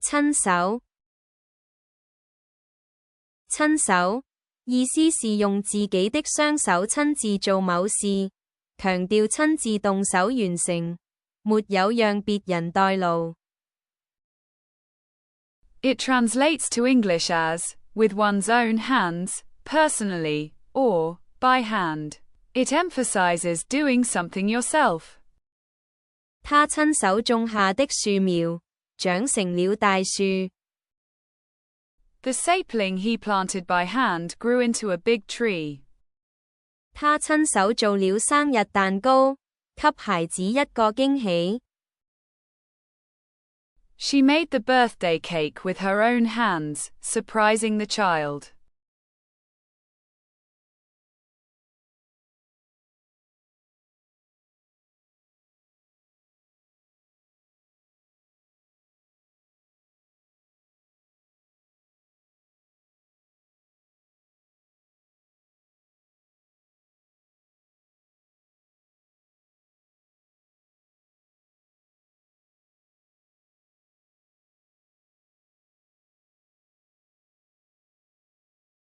親手，親手，意思是用自己的雙手親自做某事，強調親自動手完成，沒有讓別人代勞。It translates to English as, with one's own hands, personally, or, by hand. It emphasizes doing something yourself. 他親手種下的樹苗，長成了大樹。The sapling he planted by hand grew into a big tree. 他親手做了生日蛋糕，給孩子一個驚喜。She made the birthday cake with her own hands, surprising the child.